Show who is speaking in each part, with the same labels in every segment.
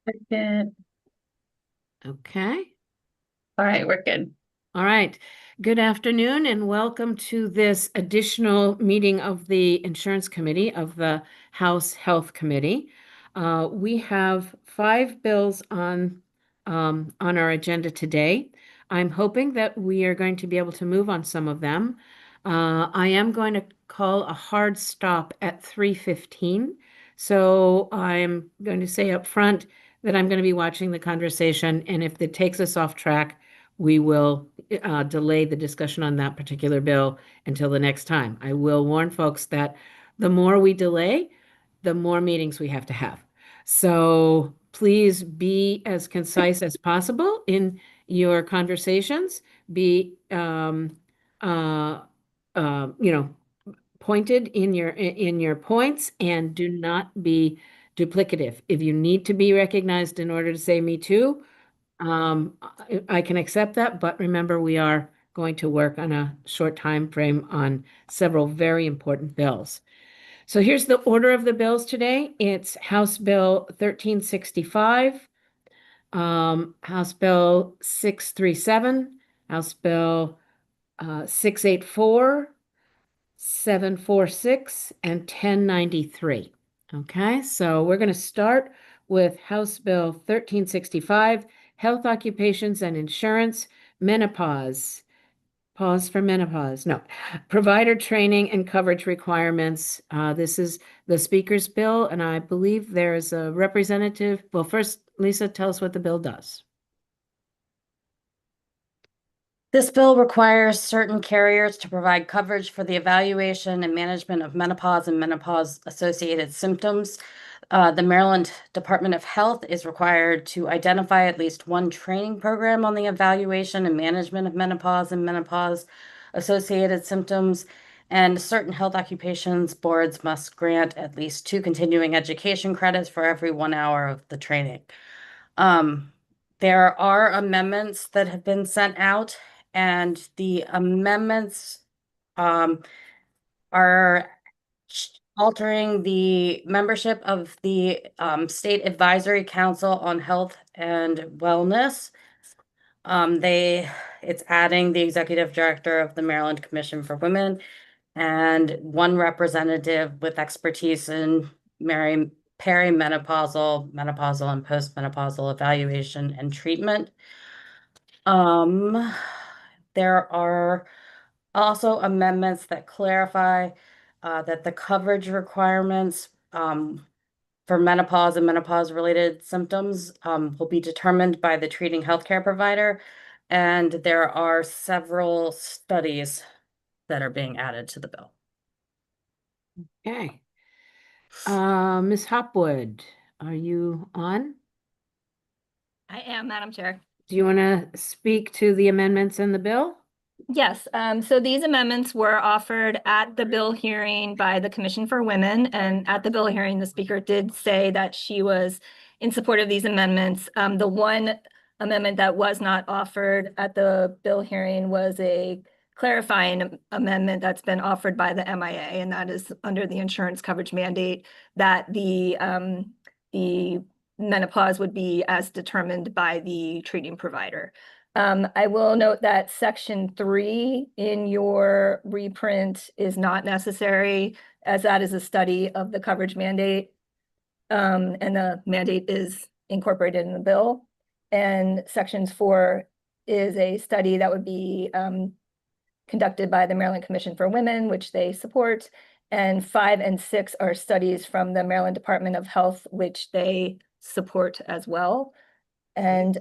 Speaker 1: Second.
Speaker 2: Okay.
Speaker 1: All right, we're good.
Speaker 2: All right. Good afternoon and welcome to this additional meeting of the Insurance Committee of the House Health Committee. We have 5 bills on our agenda today. I'm hoping that we are going to be able to move on some of them. I am going to call a hard stop at 3:15. So I'm going to say up front that I'm going to be watching the conversation, and if it takes us off track, we will delay the discussion on that particular bill until the next time. I will warn folks that the more we delay, the more meetings we have to have. So please be as concise as possible in your conversations. Be, uh, you know, pointed in your points, and do not be duplicative. If you need to be recognized in order to say me too, I can accept that, but remember, we are going to work on a short time frame on several very important bills. So here's the order of the bills today. It's House Bill 1365, House Bill 637, House Bill 684, 746, and 1093. Okay, so we're going to start with House Bill 1365, Health Occupations and Insurance, Menopause. Pause for menopause. No, provider training and coverage requirements. This is the speaker's bill, and I believe there is a representative. Well, first, Lisa, tell us what the bill does.
Speaker 3: This bill requires certain carriers to provide coverage for the evaluation and management of menopause and menopause-associated symptoms. The Maryland Department of Health is required to identify at least one training program on the evaluation and management of menopause and menopause-associated symptoms. And certain health occupations boards must grant at least 2 continuing education credits for every 1 hour of the training. There are amendments that have been sent out, and the amendments are altering the membership of the State Advisory Council on Health and Wellness. It's adding the executive director of the Maryland Commission for Women and one representative with expertise in perimenopausal, menopausal, and postmenopausal evaluation and treatment. There are also amendments that clarify that the coverage requirements for menopause and menopause-related symptoms will be determined by the treating healthcare provider, and there are several studies that are being added to the bill.
Speaker 2: Okay. Ms. Hopwood, are you on?
Speaker 4: I am, Madam Chair.
Speaker 2: Do you want to speak to the amendments in the bill?
Speaker 4: Yes, so these amendments were offered at the bill hearing by the Commission for Women, and at the bill hearing, the speaker did say that she was in support of these amendments. The one amendment that was not offered at the bill hearing was a clarifying amendment that's been offered by the MIA, and that is under the insurance coverage mandate that the menopause would be as determined by the treating provider. I will note that section 3 in your reprint is not necessary, as that is a study of the coverage mandate. And the mandate is incorporated in the bill. And sections 4 is a study that would be conducted by the Maryland Commission for Women, which they support. And 5 and 6 are studies from the Maryland Department of Health, which they support as well. And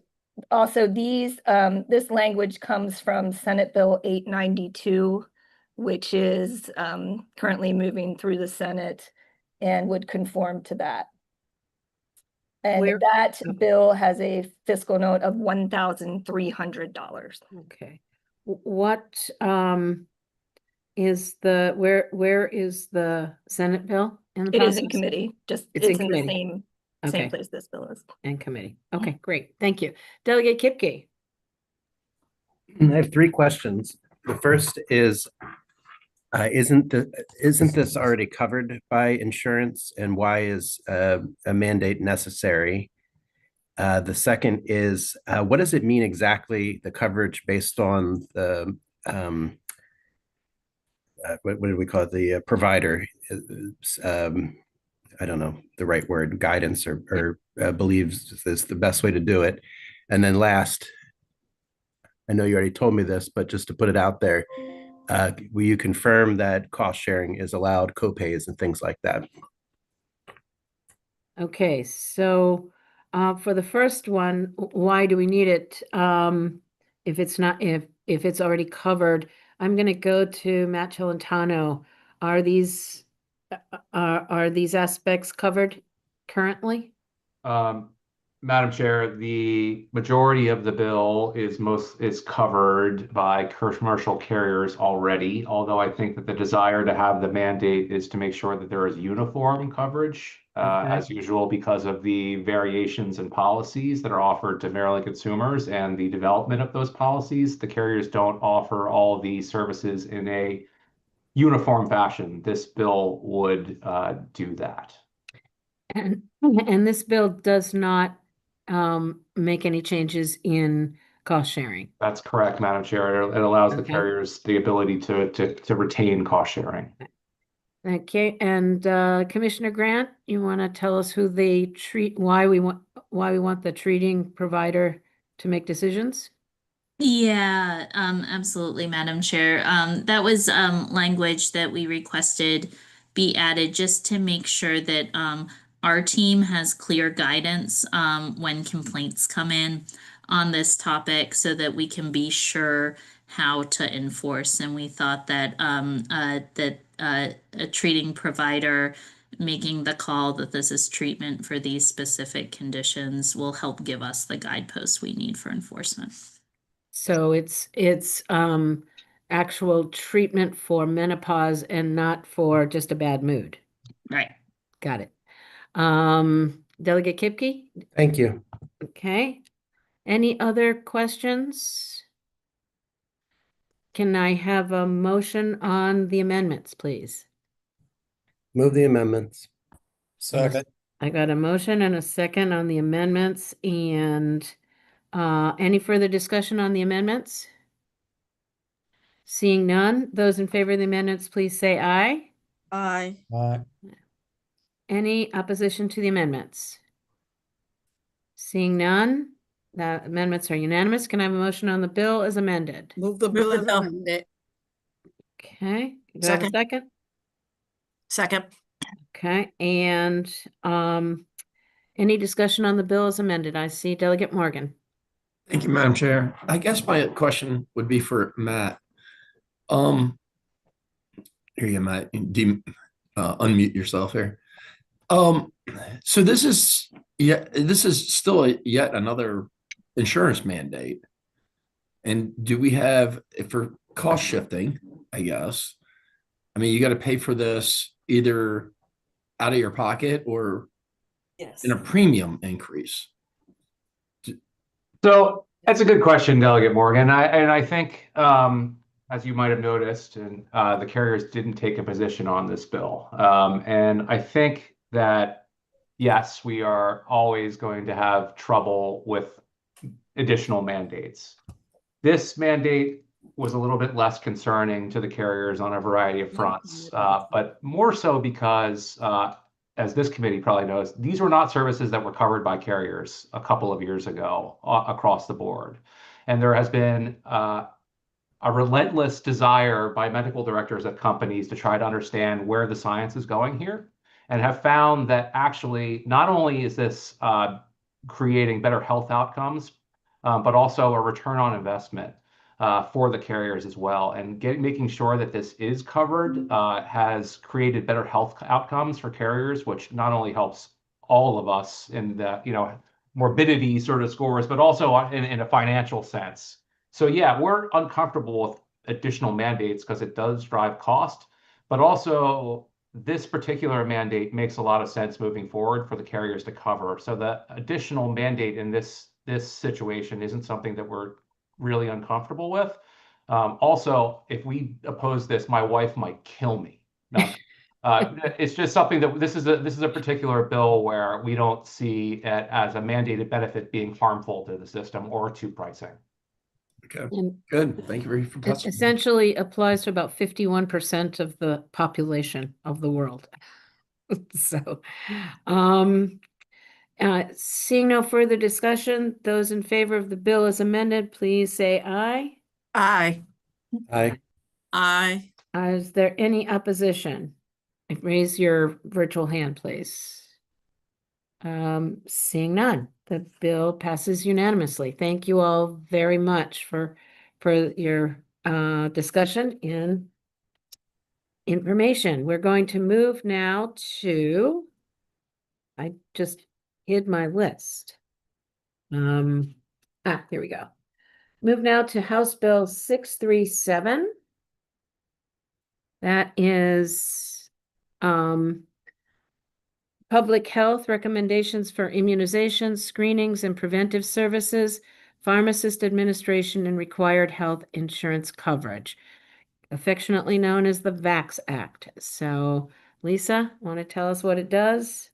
Speaker 4: also this language comes from Senate Bill 892, which is currently moving through the Senate and would conform to that. And that bill has a fiscal note of $1,300.
Speaker 2: Okay. What is where is the Senate bill in the
Speaker 4: It
Speaker 2: process?
Speaker 4: is in committee, just
Speaker 2: It's in committee.
Speaker 4: the same place this bill is.
Speaker 2: And committee. Okay, great. Thank you. Delegate Kipke.
Speaker 5: I have 3 questions. The first is, isn't this already covered by insurance, and why is a mandate necessary? The second is, what does it mean exactly, the coverage based on the, what did we call it? The provider, I don't know the right word, guidance or believes is the best way to do it. And then last, I know you already told me this, but just to put it out there, will you confirm that cost sharing is allowed, co-pays and things like that?
Speaker 2: Okay, so for the first one, why do we need it? If it's not, if it's already covered, I'm gonna go to Matt Celentano. Are these are these aspects covered currently?
Speaker 6: Madam Chair, the majority of the bill is covered by commercial carriers already, although I think that the desire to have the mandate is to make sure that there is uniform coverage,
Speaker 2: Okay.
Speaker 6: as usual, because of the variations in policies that are offered to Maryland consumers and the development of those policies. The carriers don't offer all the services in a uniform fashion. This bill would do that.
Speaker 2: And this bill does not make any changes in cost sharing.
Speaker 6: That's correct, Madam Chair. It allows the
Speaker 2: Okay.
Speaker 6: carriers the ability to retain cost sharing.
Speaker 2: Okay, and Commissioner Grant, you want to tell us who they treat, why we want the treating provider to make decisions?
Speaker 7: Yeah, absolutely, Madam Chair. That was language that we requested be added just to make sure that our team has clear guidance when complaints come in on this topic so that we can be sure how to enforce. And we thought that a treating provider making the call that this is treatment for these specific conditions will help give us the guideposts we need for enforcement.
Speaker 2: So it's actual treatment for menopause and not for just a bad mood.
Speaker 7: Right.
Speaker 2: Got it. Delegate Kipke?
Speaker 5: Thank you.
Speaker 2: Okay. Any other questions? Can I have a motion on the amendments, please?
Speaker 5: Move the amendments.
Speaker 8: Second.
Speaker 2: I got a motion and a second on the amendments, and any further discussion on the amendments? Seeing none, those in favor of the amendments, please say aye.
Speaker 8: Aye.
Speaker 2: Any opposition to the amendments? Seeing none, the amendments are unanimous. Can I have a motion on the bill as amended?
Speaker 8: Move the bill
Speaker 7: the
Speaker 8: as
Speaker 7: bill.
Speaker 8: amended.
Speaker 2: Okay, do I have a second?
Speaker 8: Second.
Speaker 2: Okay, and any discussion on the bill as amended? I see Delegate Morgan.
Speaker 9: Thank you, Madam Chair. I guess my question would be for Matt. Here you, Matt. Unmute yourself here. So this is still yet another insurance mandate. And do we have, for cost shifting, I guess, I mean, you got to pay for this either out of your pocket or in a premium increase.
Speaker 6: So that's a good question, Delegate Morgan. I think, as you might have noticed, and the carriers didn't take a position on this bill. And I think that, yes, we are always going to have trouble with additional mandates. This mandate was a little bit less concerning to the carriers on a variety of fronts, but more so because, as this committee probably knows, these were not services that were covered by carriers a couple of years ago across the board. And there has been a relentless desire by medical directors of companies to try to understand where the science is going here, and have found that actually not only is this creating better health outcomes, but also a return on investment for the carriers as well. And making sure that this is covered has created better health outcomes for carriers, which not only helps all of us in the morbidity sort of scores, but also in a financial sense. So yeah, we're uncomfortable with additional mandates because it does drive cost, but also this particular mandate makes a lot of sense moving forward for the carriers to cover. So the additional mandate in this situation isn't something that we're really uncomfortable with. Also, if we oppose this, my wife might kill me. It's just something that this is a particular bill where we don't see it as a mandated benefit being harmful to the system or to pricing.
Speaker 9: Okay,
Speaker 2: And
Speaker 9: good. Thank you for
Speaker 2: it
Speaker 9: touching.
Speaker 2: essentially applies to about 51% of the population of the world. So, seeing no further discussion, those in favor of the bill as amended, please say aye.
Speaker 8: Aye.
Speaker 5: Aye.
Speaker 8: Aye.
Speaker 2: Is there any opposition? Raise your virtual hand, please. Seeing none, the bill passes unanimously. Thank you all very much for your discussion and information. We're going to move now to, I just hid my list. Here we go. Move now to House Bill 637. That is public health recommendations for immunizations, screenings, and preventive services, pharmacist administration, and required health insurance coverage, affectionately known as the VAX Act. So, Lisa, want to tell us what it does?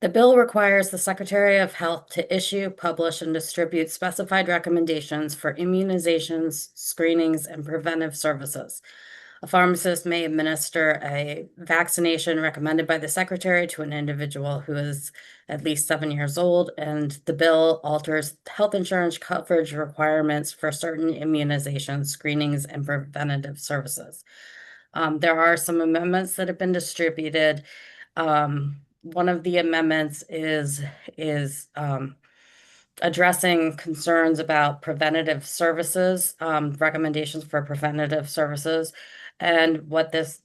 Speaker 3: The bill requires the Secretary of Health to issue, publish, and distribute specified recommendations for immunizations, screenings, and preventive services. A pharmacist may administer a vaccination recommended by the Secretary to an individual who is at least 7 years old, and the bill alters health insurance coverage requirements for certain immunizations, screenings, and preventative services. There are some amendments that have been distributed. One of the amendments is addressing concerns about preventative services, recommendations for preventative services. And what this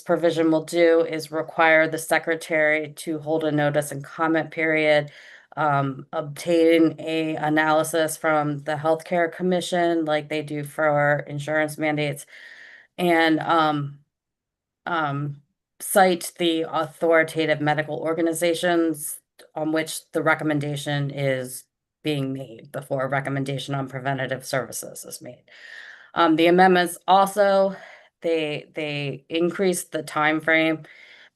Speaker 3: provision will do is require the secretary to hold a notice and comment period, obtain a analysis from the Healthcare Commission like they do for insurance mandates, and cite the authoritative medical organizations on which the recommendation is being made before a recommendation on preventative services is made. The amendments also, they increase the time frame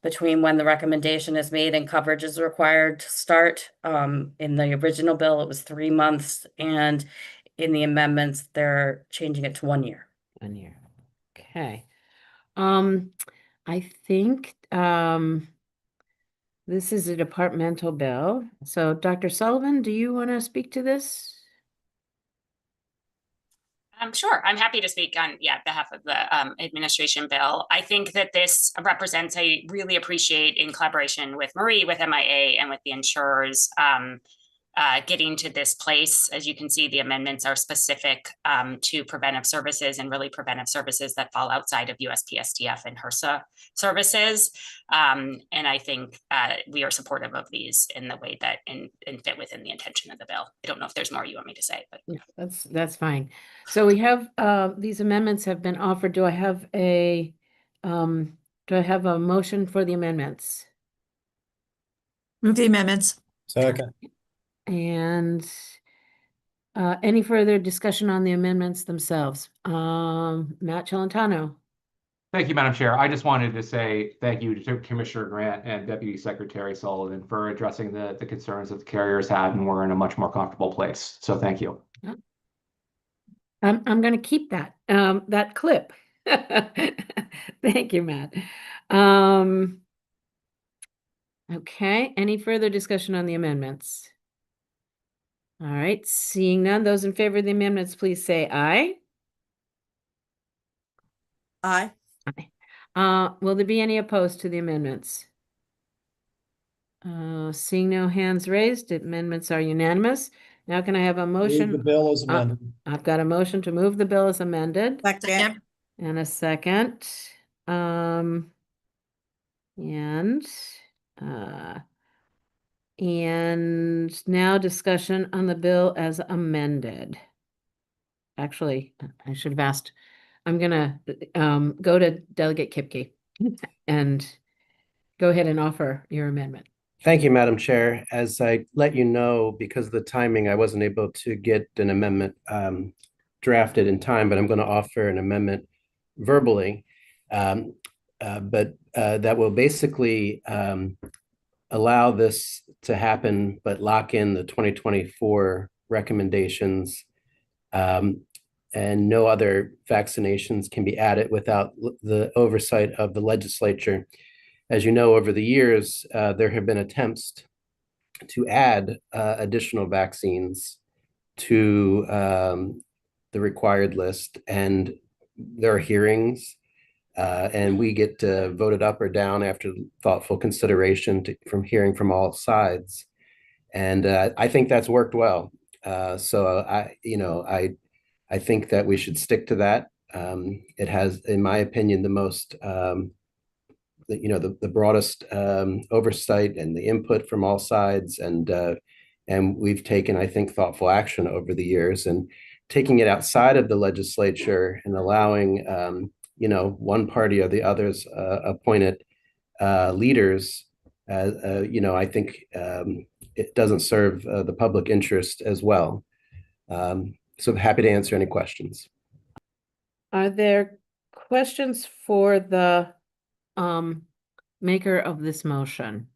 Speaker 3: between when the recommendation is made and coverage is required to start. In the original bill, it was 3 months, and in the amendments, they're changing it to 1 year.
Speaker 2: 1 year. Okay. I think this is a departmental bill. So Dr. Sullivan, do you want to speak to this?
Speaker 10: Sure, I'm happy to speak on behalf of the administration bill. I think that this represents, I really appreciate in collaboration with Marie, with MIA, and with the insurers, getting to this place. As you can see, the amendments are specific to preventive services, and really preventive services that fall outside of USPSTF and HRSA services. And I think we are supportive of these in the way that and fit within the intention of the bill. I don't know if there's more you want me to say, but
Speaker 2: yeah, that's fine. So we have these amendments have been offered. Do I have a motion for the amendments?
Speaker 8: Move the amendments.
Speaker 11: Second.
Speaker 2: And any further discussion on the amendments themselves? Matt Celentano.
Speaker 6: Thank you, Madam Chair. I just wanted to say thank you to Commissioner Grant and Deputy Secretary Sullivan for addressing the concerns that the carriers had, and we're in a much more comfortable place. So thank you.
Speaker 2: I'm going to keep that clip. Thank you, Matt. Okay, any further discussion on the amendments? All right, seeing none, those in favor of the amendments, please say aye.
Speaker 8: Aye.
Speaker 2: Will there be any opposed to the amendments? Seeing no hands raised, amendments are unanimous. Now can I have a motion?
Speaker 11: Move the bill as amended.
Speaker 2: I've got a motion to move the bill as amended.
Speaker 8: Second.
Speaker 2: And a second. And now discussion on the bill as amended. Actually, I should have asked. I'm gonna go to Delegate Kipke and go ahead and offer your amendment.
Speaker 5: Thank you, Madam Chair. As I let you know, because of the timing, I wasn't able to get an amendment drafted in time, but I'm going to offer an amendment verbally. that will basically allow this to happen, but lock in the 2024 recommendations. And no other vaccinations can be added without the oversight of the legislature. As you know, over the years, there have been attempts to add additional vaccines to the required list, and there are hearings, and we get voted up or down after thoughtful consideration from hearing from all sides. And I think that's worked well. So I think that we should stick to that. It has, in my opinion, the most the broadest oversight and the input from all sides, and we've taken, I think, thoughtful action over the years, and taking it outside of the legislature and allowing one party or the other's appointed leaders. I think it doesn't serve the public interest as well. So happy to answer any questions.
Speaker 2: Are there questions for the maker of this motion?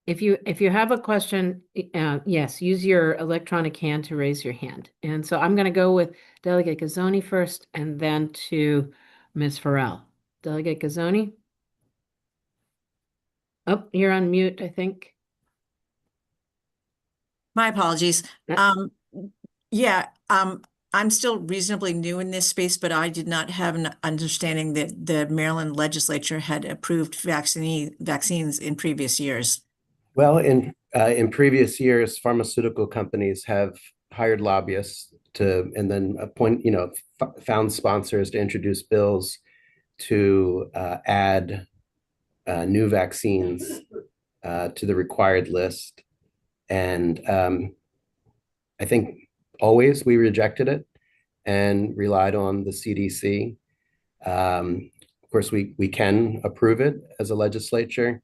Speaker 2: If you have a question, yes, use your electronic hand to raise your hand. And so I'm going to go with Delegate Gazzoni first, and then to Ms. Farrell. Delegate Gazzoni? Oh, you're on mute, I think.
Speaker 8: My apologies.
Speaker 2: Yeah.
Speaker 8: I'm still reasonably new in this space, but I did not have an understanding that the Maryland legislature had approved vaccines in previous years.
Speaker 5: Well, in previous years, pharmaceutical companies have hired lobbyists and then appoint, found sponsors to introduce bills to add new vaccines to the required list. And I think always we rejected it and relied on the CDC. Of course, we can approve it as a legislature,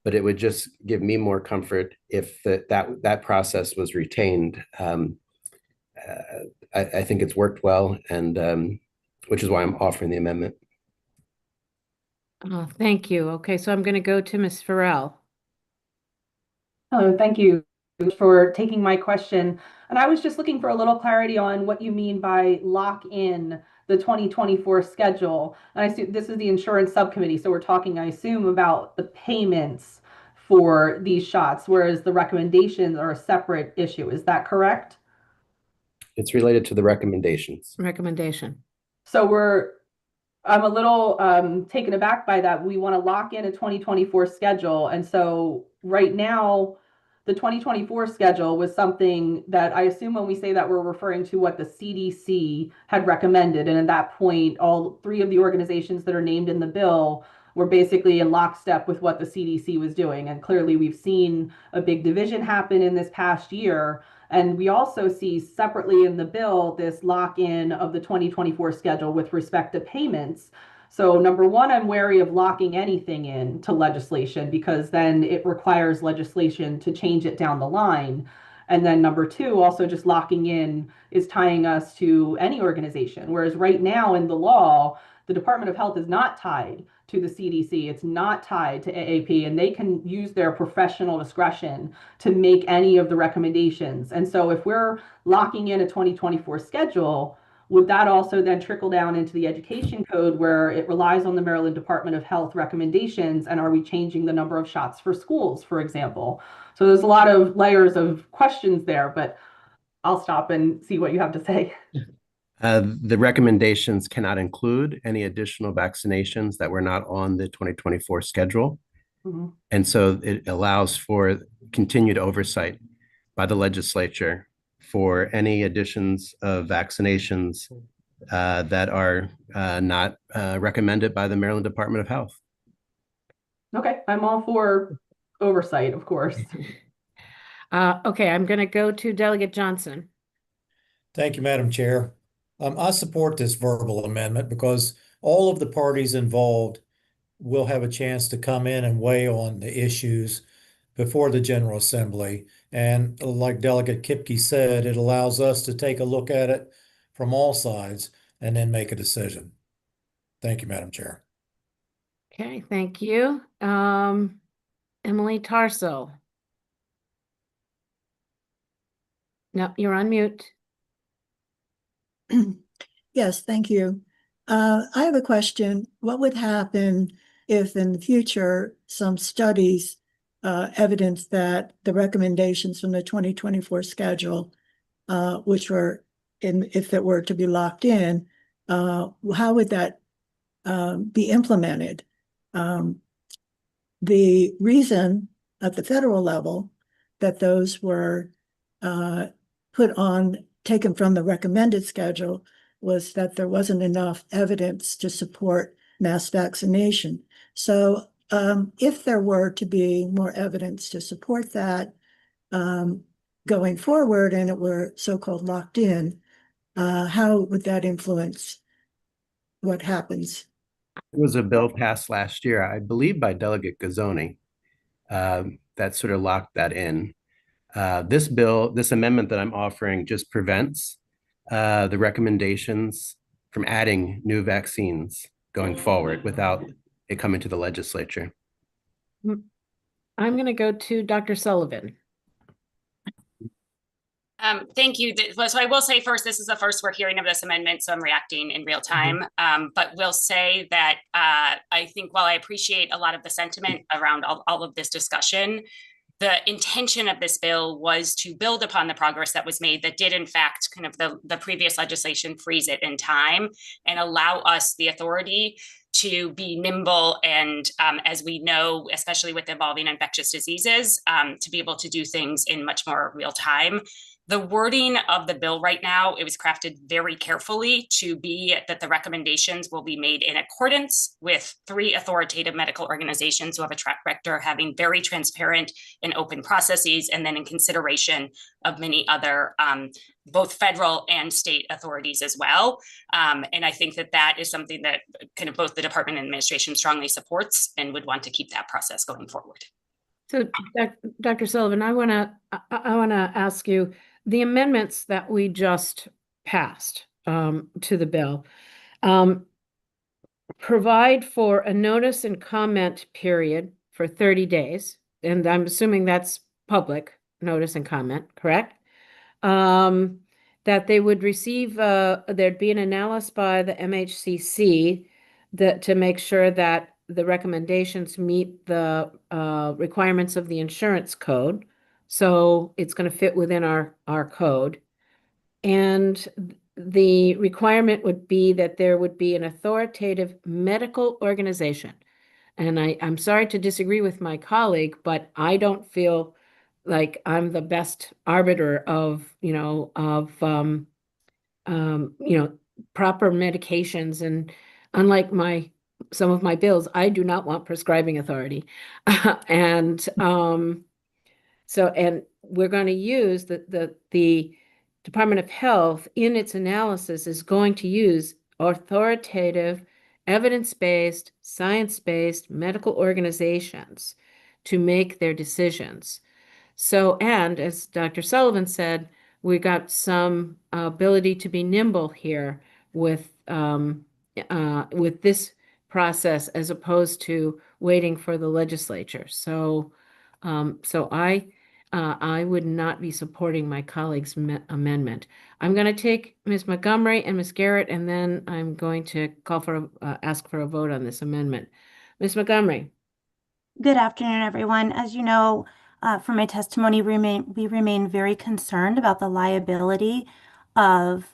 Speaker 5: but it would just give me more comfort if that process was retained. I think it's worked well, and which is why I'm offering the amendment.
Speaker 2: Oh, thank you. Okay, so I'm going to go to Ms. Farrell.
Speaker 1: Hello, thank you for taking my question. And I was just looking for a little clarity on what you mean by lock in the 2024 schedule. And I assume this is the insurance subcommittee, so we're talking, I assume, about the payments for these shots, whereas the recommendations are a separate issue. Is that correct?
Speaker 5: It's related to the recommendations.
Speaker 2: Recommendation.
Speaker 1: So I'm a little taken aback by that. We want to lock in a 2024 schedule. And so right now, the 2024 schedule was something that I assume when we say that we're referring to what the CDC had recommended. And at that point, all three of the organizations that are named in the bill were basically in lockstep with what the CDC was doing. And clearly we've seen a big division happen in this past year. And we also see separately in the bill this lock-in of the 2024 schedule with respect to payments. So number one, I'm wary of locking anything in to legislation because then it requires legislation to change it down the line. And then number two, also just locking in is tying us to any organization. Whereas right now in the law, the Department of Health is not tied to the CDC. It's not tied to AAP, and they can use their professional discretion to make any of the recommendations. And so if we're locking in a 2024 schedule, would that also then trickle down into the education code where it relies on the Maryland Department of Health recommendations? And are we changing the number of shots for schools, for example? So there's a lot of layers of questions there, but I'll stop and see what you have to say.
Speaker 5: The recommendations cannot include any additional vaccinations that were not on the 2024 schedule. Mm-hmm. And so it allows for continued oversight by the legislature for any additions of vaccinations that are not recommended by the Maryland Department of Health.
Speaker 1: Okay, I'm all for oversight, of course.
Speaker 2: Okay, I'm going to go to Delegate Johnson.
Speaker 11: Thank you, Madam Chair. I support this verbal amendment because all of the parties involved will have a chance to come in and weigh on the issues before the General Assembly. And like Delegate Kipke said, it allows us to take a look at it from all sides and then make a decision. Thank you, Madam Chair.
Speaker 2: Okay, thank you. Emily Tarso. No, you're on mute.
Speaker 12: Yes, thank you. I have a question. What would happen if in the future some studies evidence that the recommendations from the 2024 schedule, which were if it were to be locked in, how would that be implemented? The reason at the federal level that those were taken from the recommended schedule was that there wasn't enough evidence to support mass vaccination. So if there were to be more evidence to support that going forward and it were so-called locked in, how would that influence what happens?
Speaker 5: There was a bill passed last year, I believe by Delegate Gazzoni, that sort of locked that in. This amendment that I'm offering just prevents the recommendations from adding new vaccines going forward without it coming to the legislature.
Speaker 2: I'm going to go to Dr. Sullivan.
Speaker 10: Thank you. So I will say first, this is the first we're hearing of this amendment, so I'm reacting in real time. But we'll say that I think while I appreciate a lot of the sentiment around all of this discussion, the intention of this bill was to build upon the progress that was made that did in fact kind of the previous legislation freeze it in time and allow us the authority to be nimble and as we know, especially with evolving infectious diseases, to be able to do things in much more real time. The wording of the bill right now, it was crafted very carefully to be that the recommendations will be made in accordance with 3 authoritative medical organizations who have a track record having very transparent and open processes, and then in consideration of many other both federal and state authorities as well. And I think that is something that kind of both the department and administration strongly supports and would want to keep that process going forward.
Speaker 2: So, Dr. Sullivan, I want to ask you, the amendments that we just passed to the bill provide for a notice and comment period for 30 days, and I'm assuming that's public notice and comment, correct? That they would receive, there'd be an analysis by the MHCC to make sure that the recommendations meet the requirements of the insurance code. So it's going to fit within our code. And the requirement would be that there would be an authoritative medical organization. And I'm sorry to disagree with my colleague, but I don't feel like I'm the best arbiter of, proper medications. And unlike some of my bills, I do not want prescribing authority. And we're going to use the Department of Health in its analysis is going to use authoritative, evidence-based, science-based medical organizations to make their decisions. So, and as Dr. Sullivan said, we got some ability to be nimble here with this process as opposed to waiting for the legislature. So, I would not be supporting my colleague's amendment. I'm going to take Ms. Montgomery and Ms. Garrett, and then I'm going to ask for a vote on this amendment. Ms. Montgomery.
Speaker 13: Good afternoon, everyone. As you know, from my testimony, we remain very concerned about the liability of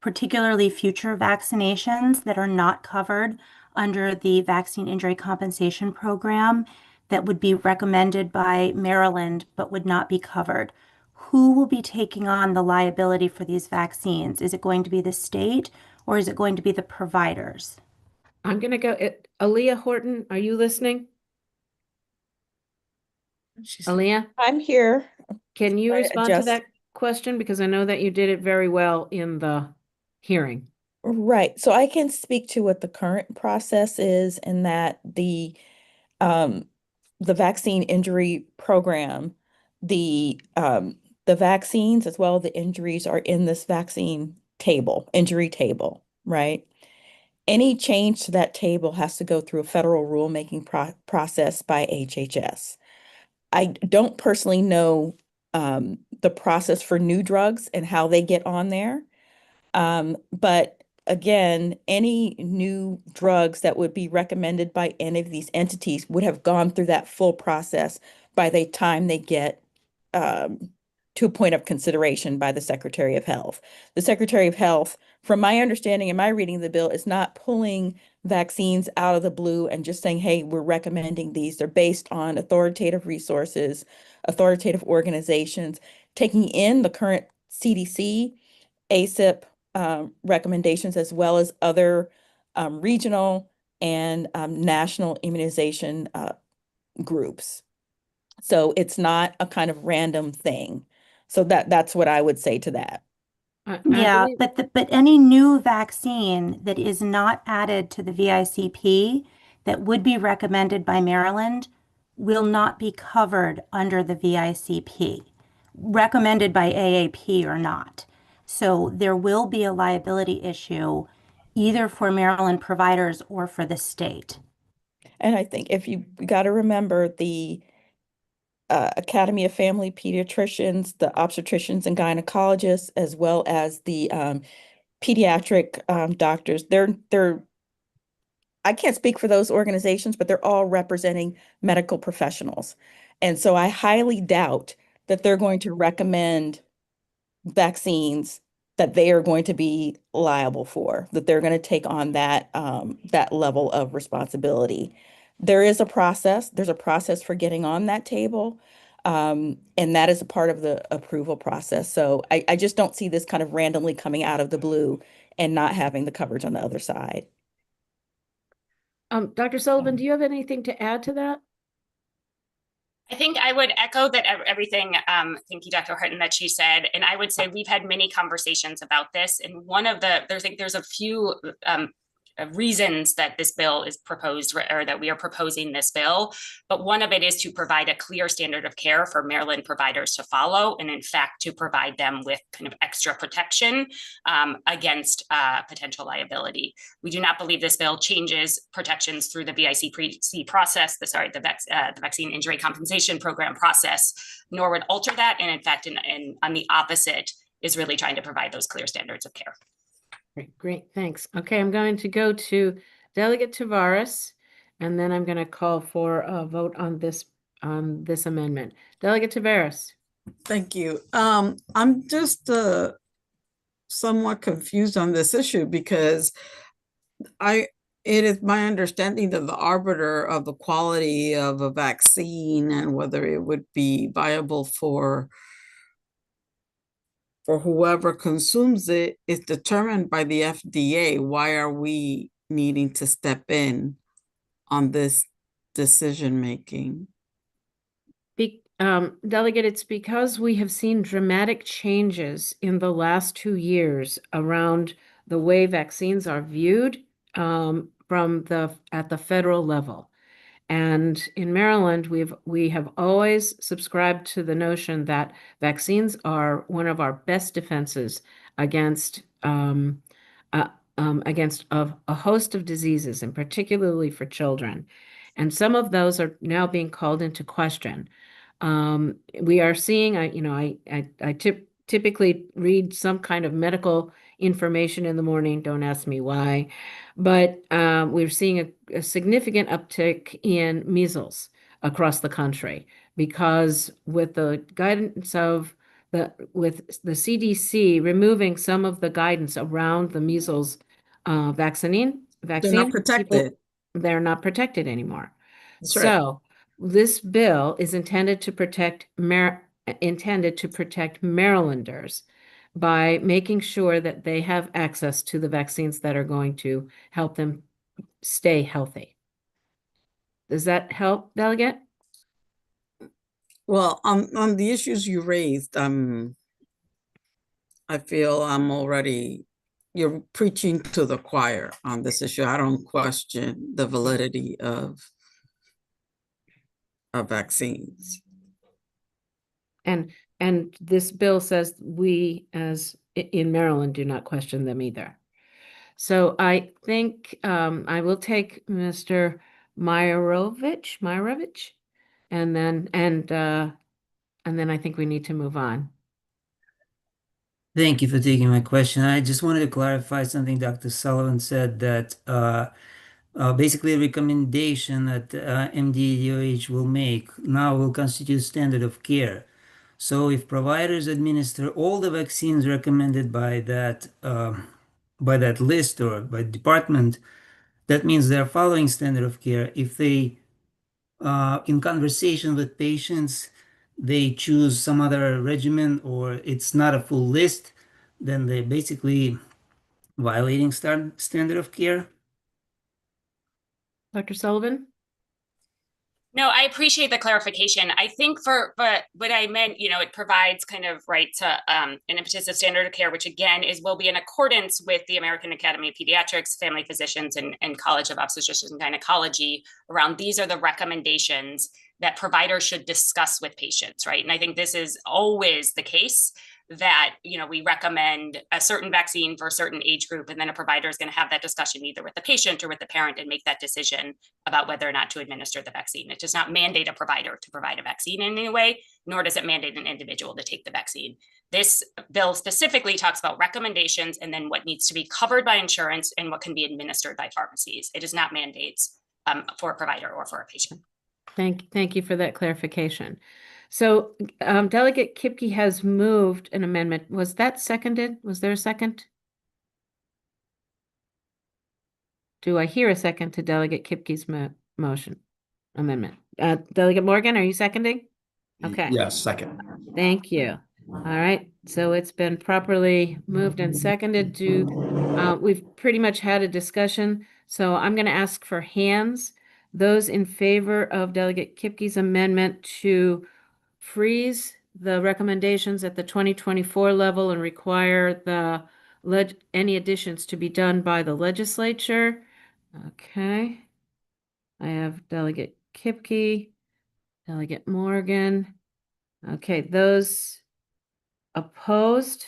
Speaker 13: particularly future vaccinations that are not covered under the Vaccine Injury Compensation Program that would be recommended by Maryland but would not be covered. Who will be taking on the liability for these vaccines? Is it going to be the state or is it going to be the providers?
Speaker 2: I'm going to go. Aaliyah Horton, are you listening? Aaliyah?
Speaker 14: I'm here.
Speaker 2: Can you respond to that question? Because I know that you did it very well in the hearing.
Speaker 14: Right. So I can speak to what the current process is and that the vaccine injury program, the vaccines as well as the injuries are in this injury table, right? any change to that table has to go through a federal rulemaking process by HHS. I don't personally know the process for new drugs and how they get on there. But again, any new drugs that would be recommended by any of these entities would have gone through that full process by the time they get to a point of consideration by the Secretary of Health. The Secretary of Health, from my understanding and my reading of the bill, is not pulling vaccines out of the blue and just saying, hey, we're recommending these. They're based on authoritative resources, authoritative organizations, taking in the current CDC, ACIP recommendations, as well as other regional and national immunization groups. So it's not a kind of random thing. So that's what I would say to that.
Speaker 13: Yeah, but any new vaccine that is not added to the VICP that would be recommended by Maryland will not be covered under the VICP, recommended by AAP or not. So there will be a liability issue either for Maryland providers or for the state.
Speaker 14: And I think if you got to remember the Academy of Family Pediatricians, the obstetricians and gynecologists, as well as the pediatric doctors, they're I can't speak for those organizations, but they're all representing medical professionals. And so I highly doubt that they're going to recommend vaccines that they are going to be liable for, that they're going to take on that that level of responsibility. There is a process. There's a process for getting on that table. And that is a part of the approval process. So I just don't see this kind of randomly coming out of the blue and not having the coverage on the other side.
Speaker 2: Dr. Sullivan, do you have anything to add to that?
Speaker 10: I think I would echo that everything, thank you, Dr. Horton, that she said. And I would say we've had many conversations about this. And one of the, there's a few reasons that this bill is proposed, or that we are proposing this bill. But one of it is to provide a clear standard of care for Maryland providers to follow, and in fact, to provide them with kind of extra protection against potential liability. We do not believe this bill changes protections through the VICP process, the Vaccine Injury Compensation Program process, nor would alter that. And in fact, on the opposite, is really trying to provide those clear standards of care.
Speaker 2: Great, thanks. Okay, I'm going to go to Delegate Tavares, and then I'm going to call for a vote on this amendment. Delegate Tavares.
Speaker 15: Thank you. I'm just somewhat confused on this issue because it is my understanding that the arbiter of the quality of a vaccine and whether it would be viable for whoever consumes it is determined by the FDA. Why are we needing to step in on this decision making?
Speaker 2: Delegate, it's because we have seen dramatic changes in the last 2 years around the way vaccines are viewed at the federal level. And in Maryland, we have always subscribed to the notion that vaccines are one of our best defenses against a host of diseases, and particularly for children. And some of those are now being called into question. We are seeing, I typically read some kind of medical information in the morning. Don't ask me why, but we're seeing a significant uptick in measles across the country because with the guidance of with the CDC removing some of the guidance around the measles vaccine,
Speaker 15: They're not protected.
Speaker 2: They're not protected anymore.
Speaker 15: That's right.
Speaker 2: So this bill is intended to protect Marylanders by making sure that they have access to the vaccines that are going to help them stay healthy. Does that help, Delegate?
Speaker 15: Well, on the issues you raised, I feel you're preaching to the choir on this issue. I don't question the validity of vaccines.
Speaker 2: And this bill says we, as in Maryland, do not question them either. So I think I will take Mr. Myrovich, and then I think we need to move on.
Speaker 16: Thank you for taking my question. I just wanted to clarify something Dr. Sullivan said, that basically a recommendation that MDDOH will make now will constitute standard of care. So if providers administer all the vaccines recommended by that list or by department, that means they're following standard of care. If they, in conversation with patients, they choose some other regimen or it's not a full list, then they're basically violating standard of care.
Speaker 2: Dr. Sullivan?
Speaker 10: No, I appreciate the clarification. I think but what I meant, it provides kind of right to an impetus of standard of care, which again will be in accordance with the American Academy of Pediatrics, family physicians, and College of Obstetricians and Gynecology around these are the recommendations that providers should discuss with patients, right? And I think this is always the case that, we recommend a certain vaccine for a certain age group, and then a provider is going to have that discussion either with the patient or with the parent and make that decision about whether or not to administer the vaccine. It does not mandate a provider to provide a vaccine in any way, nor does it mandate an individual to take the vaccine. This bill specifically talks about recommendations and then what needs to be covered by insurance and what can be administered by pharmacies. It does not mandates for a provider or for a patient.
Speaker 2: Thank you for that clarification. So Delegate Kipke has moved an amendment. Was that seconded? Was there a second? Do I hear a second to Delegate Kipke's amendment? Delegate Morgan, are you seconding? Okay.
Speaker 9: Yes, second.
Speaker 2: Thank you. All right. So it's been properly moved and seconded we've pretty much had a discussion. So I'm going to ask for hands. Those in favor of Delegate Kipke's amendment to freeze the recommendations at the 2024 level and require any additions to be done by the legislature. Okay. I have Delegate Kipke, Delegate Morgan. Okay, those opposed,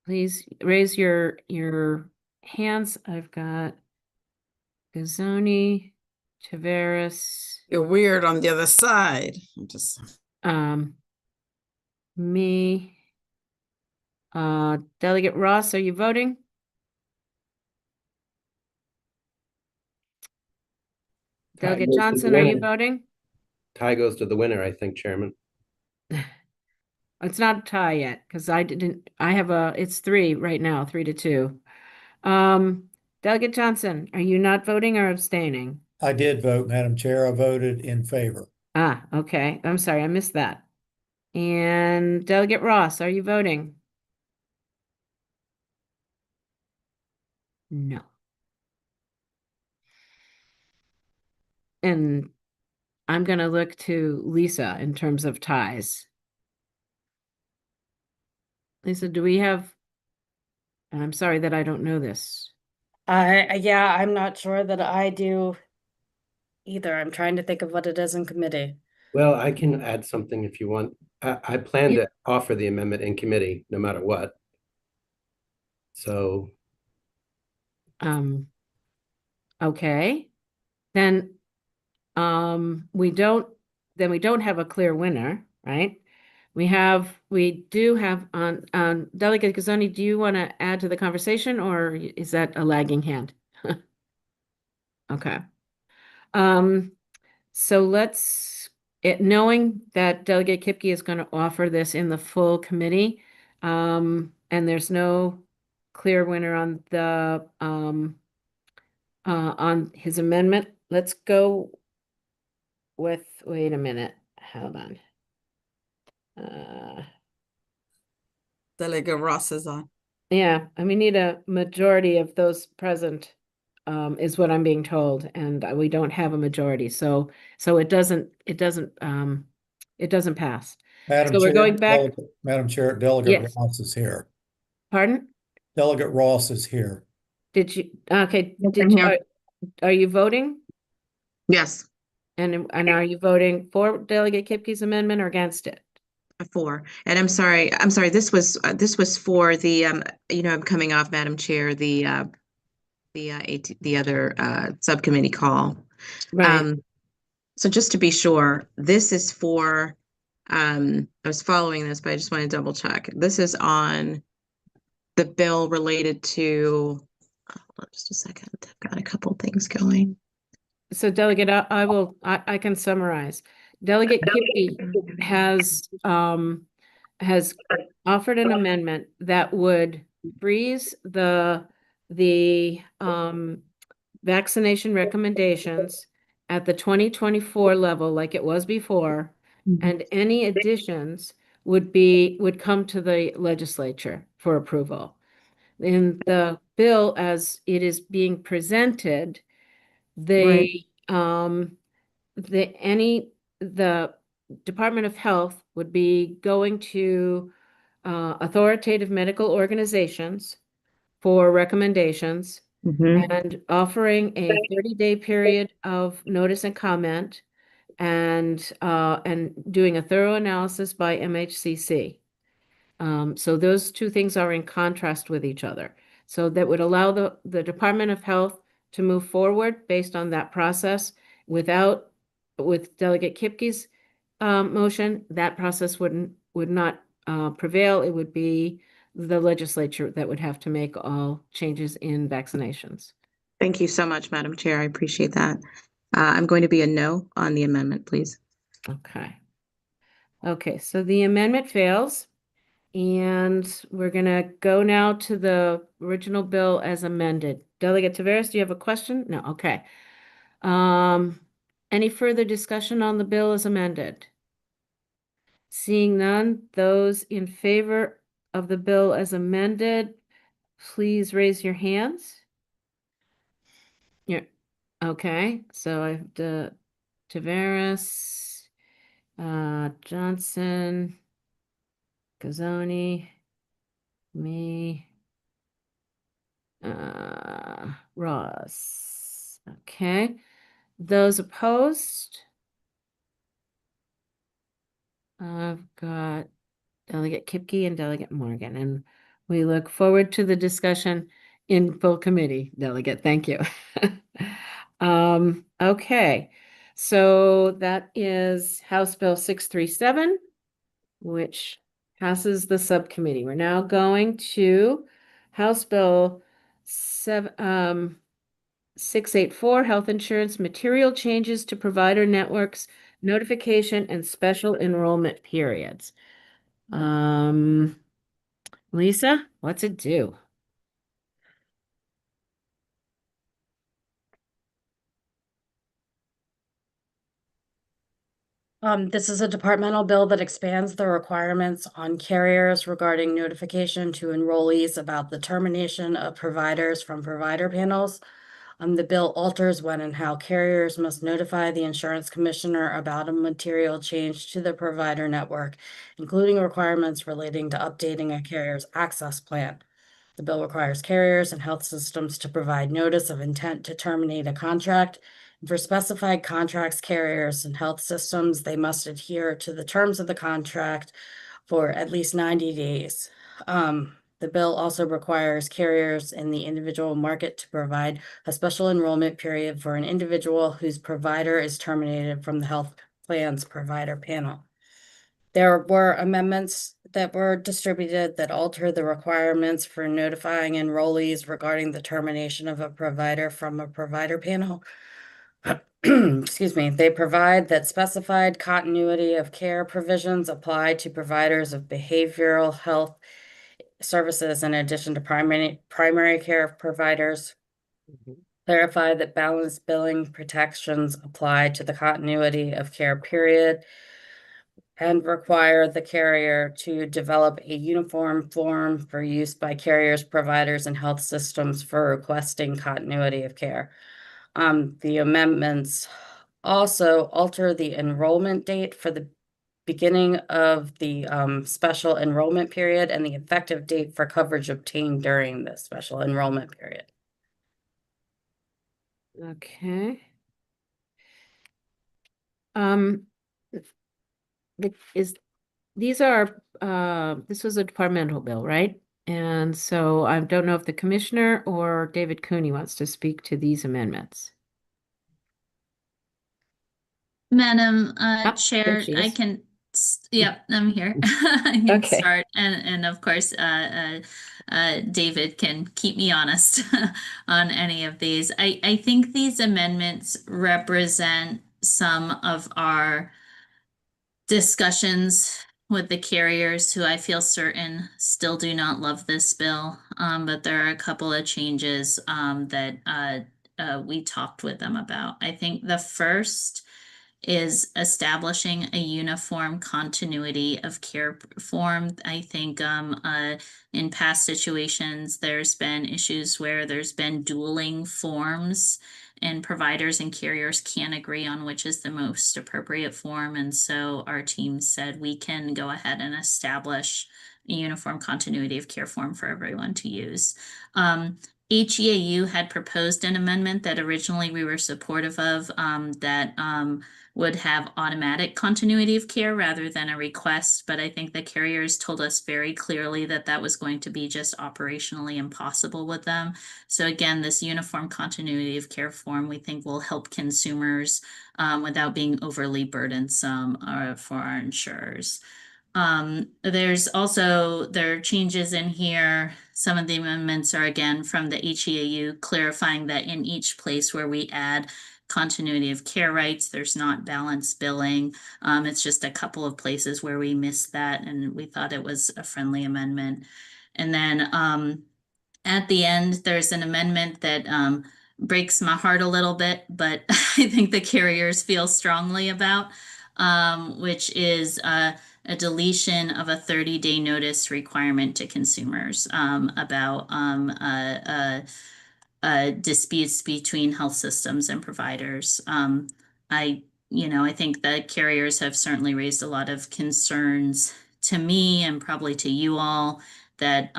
Speaker 2: please raise your hands. I've got Gazzoni, Taveras.
Speaker 15: You're weird on the other side.
Speaker 2: Me. Delegate Ross, are you voting? Delegate Johnson, are you voting?
Speaker 5: Tie goes to the winner, I think, Chairman.
Speaker 2: It's not a tie yet because it's 3 right now, 3-2. Delegate Johnson, are you not voting or abstaining?
Speaker 11: I did vote, Madam Chair. I voted in favor.
Speaker 2: Okay. I'm sorry, I missed that. And Delegate Ross, are you voting? No. And I'm going to look to Lisa in terms of ties. Lisa, do we have, and I'm sorry that I don't know this.
Speaker 3: Yeah, I'm not sure that I do either. I'm trying to think of what it is in committee.
Speaker 5: Well, I can add something if you want. I plan to offer the amendment in committee no matter what. So.
Speaker 2: Okay. Then we don't have a clear winner, right? We do have on Delegate Gazzoni, do you want to add to the conversation or is that a lagging hand? Okay. So knowing that Delegate Kipke is going to offer this in the full committee, and there's no clear winner on the on his amendment, let's go with, wait a minute, hold on.
Speaker 15: Delegate Ross is on.
Speaker 2: Yeah, and we need a majority of those present, is what I'm being told, and we don't have a majority, so it doesn't pass.
Speaker 11: Madam
Speaker 2: So we're
Speaker 11: Chair,
Speaker 2: going back.
Speaker 11: Madam Chair, Delegate
Speaker 2: Yes.
Speaker 11: Ross is here.
Speaker 2: Pardon?
Speaker 11: Delegate Ross is here.
Speaker 2: Did you, okay,
Speaker 15: Yes, I'm here.
Speaker 2: Are you voting?
Speaker 15: Yes.
Speaker 2: And are you voting for Delegate Kipke's amendment or against it?
Speaker 17: 4. And I'm sorry, this was for the, I'm coming off, Madam Chair, the other subcommittee call.
Speaker 2: Right.
Speaker 17: So just to be sure, this is for, I was following this, but I just want to double check. This is on the bill related to, hold on just a second. I've got a couple things going.
Speaker 2: So Delegate, I can summarize. Delegate Kipke has offered an amendment that would freeze the vaccination recommendations at the 2024 level like it was before, and any additions would come to the legislature for approval. In the bill as it is being presented, the Department of Health would be going to authoritative medical organizations for recommendations and offering a 30-day period of notice and comment and doing a thorough analysis by MHCC. So those two things are in contrast with each other. So that would allow the Department of Health to move forward based on that process with Delegate Kipke's motion. That process would not prevail. It would be the legislature that would have to make all changes in vaccinations.
Speaker 17: Thank you so much, Madam Chair. I appreciate that. I'm going to be a no on the amendment, please.
Speaker 2: Okay. Okay, so the amendment fails. And we're going to go now to the original bill as amended. Delegate Taveras, do you have a question? No, okay. Any further discussion on the bill as amended? Seeing none, those in favor of the bill as amended, please raise your hands. Yeah. Okay, so I have the Taveras, Johnson, Gazzoni, me, Ross. Okay. Those opposed? I've got Delegate Kipke and Delegate Morgan, and we look forward to the discussion in full committee, Delegate. Thank you. Okay. So that is House Bill 637, which passes the subcommittee. We're now going to House Bill 684, Health Insurance Material Changes to Provider Networks, Notification and Special Enrollment Periods. Lisa, what's it do?
Speaker 3: This is a departmental bill that expands the requirements on carriers regarding notification to enrollees about the termination of providers from provider panels. The bill alters when and how carriers must notify the insurance commissioner about a material change to the provider network, including requirements relating to updating a carrier's access plan. The bill requires carriers and health systems to provide notice of intent to terminate a contract. For specified contracts, carriers and health systems, they must adhere to the terms of the contract for at least 90 days. The bill also requires carriers in the individual market to provide a special enrollment period for an individual whose provider is terminated from the health plan's provider panel. There were amendments that were distributed that alter the requirements for notifying enrollees regarding the termination of a provider from a provider panel. Excuse me, they provide that specified continuity of care provisions apply to providers of behavioral health services in addition to primary care providers. Clarify that balanced billing protections apply to the continuity of care period, and require the carrier to develop a uniform form for use by carriers, providers, and health systems for requesting continuity of care. The amendments also alter the enrollment date for the beginning of the special enrollment period and the effective date for coverage obtained during the special enrollment period.
Speaker 2: Okay. Is these are, this was a departmental bill, right? And so I don't know if the commissioner or David Cooney wants to speak to these amendments.
Speaker 7: Madam
Speaker 2: there
Speaker 7: Chair,
Speaker 2: she
Speaker 7: I
Speaker 2: is.
Speaker 7: can, yep, I'm here. I can
Speaker 2: Okay.
Speaker 7: start, and of course, David can keep me honest on any of these. I think these amendments represent some of our discussions with the carriers who I feel certain still do not love this bill. But there are a couple of changes that we talked with them about. I think the first is establishing a uniform continuity of care form. I think in past situations, there's been issues where there's been dueling forms and providers and carriers can't agree on which is the most appropriate form. And so our team said we can go ahead and establish a uniform continuity of care form for everyone to use. HEAU had proposed an amendment that originally we were supportive of that would have automatic continuity of care rather than a request. But I think the carriers told us very clearly that that was going to be just operationally impossible with them. So again, this uniform continuity of care form we think will help consumers without being overly burdensome for our insurers. There are changes in here. Some of the amendments are again from the HEAU clarifying that in each place where we add continuity of care rights, there's not balanced billing. It's just a couple of places where we missed that, and we thought it was a friendly amendment. And then at the end, there's an amendment that breaks my heart a little bit, but I think the carriers feel strongly about, which is a deletion of a 30-day notice requirement to consumers about disputes between health systems and providers. I think the carriers have certainly raised a lot of concerns to me and probably to you all that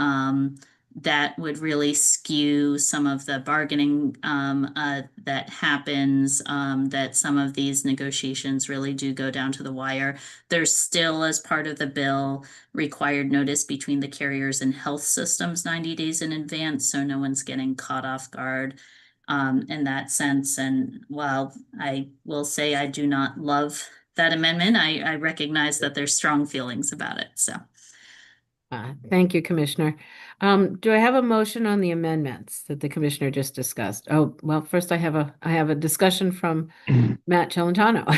Speaker 7: that would really skew some of the bargaining that happens, that some of these negotiations really do go down to the wire. There's still, as part of the bill, required notice between the carriers and health systems 90 days in advance, so no one's getting caught off guard in that sense. And while I will say I do not love that amendment, I recognize that there's strong feelings about it. So.
Speaker 2: Thank you, Commissioner. Do I have a motion on the amendments that the Commissioner just discussed? Oh, well, first I have a discussion from Matt Celentano.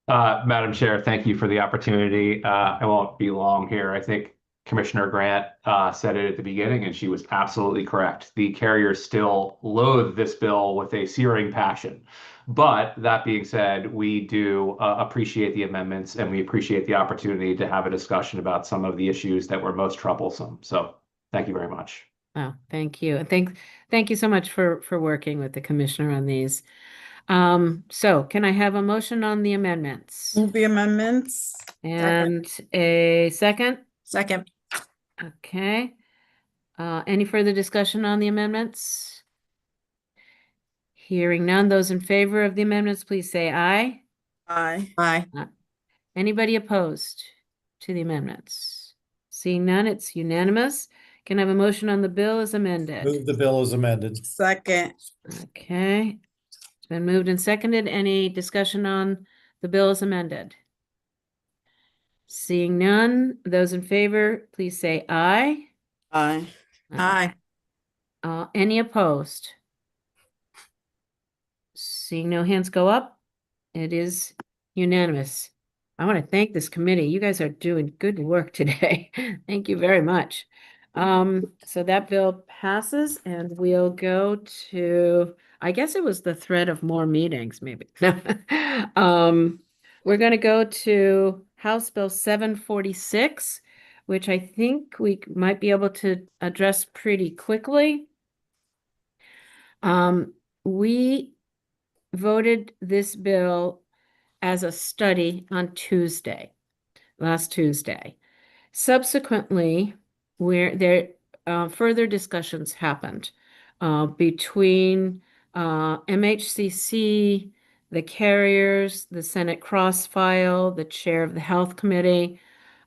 Speaker 6: Madam Chair, thank you for the opportunity. I won't be long here. I think Commissioner Grant said it at the beginning, and she was absolutely correct. The carriers still loathe this bill with a searing passion. But that being said, we do appreciate the amendments, and we appreciate the opportunity to have a discussion about some of the issues that were most troublesome. So thank you very much.
Speaker 2: Oh, thank you. And thank you so much for working with the Commissioner on these. So can I have a motion on the amendments?
Speaker 15: Move the amendments.
Speaker 2: And a second?
Speaker 8: Second.
Speaker 2: Okay. Any further discussion on the amendments? Hearing none, those in favor of the amendments, please say aye.
Speaker 15: Aye.
Speaker 8: Aye.
Speaker 2: Anybody opposed to the amendments? Seeing none, it's unanimous. Can I have a motion on the bill as amended?
Speaker 11: Move the bill as amended.
Speaker 15: Second.
Speaker 2: Okay. It's been moved and seconded. Any discussion on the bill as amended? Seeing none, those in favor, please say aye.
Speaker 15: Aye.
Speaker 8: Aye.
Speaker 2: Any opposed? Seeing no hands go up, it is unanimous. I want to thank this committee. You guys are doing good work today. Thank you very much. So that bill passes, and we'll go to, I guess it was the threat of more meetings, maybe. We're going to go to House Bill 746, which I think we might be able to address pretty quickly. We voted this bill as a study on last Tuesday. Subsequently, where there further discussions happened between MHCC, the carriers, the Senate cross-file, the chair of the Health Committee.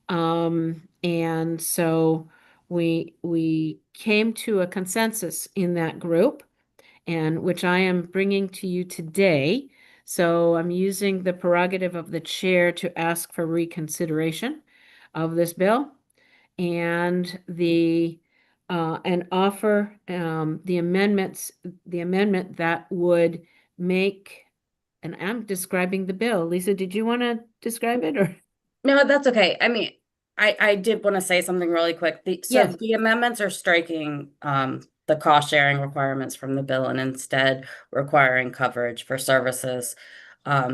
Speaker 2: And so we came to a consensus in that group, and which I am bringing to you today. So I'm using the prerogative of the chair to ask for reconsideration of this bill and offer the amendment that would make, and I'm describing the bill. Lisa, did you want to describe it or?
Speaker 3: No, that's okay. I mean, I did want to say something really quick. So
Speaker 2: Yes.
Speaker 3: the amendments are striking the cost sharing requirements from the bill and instead requiring coverage for services that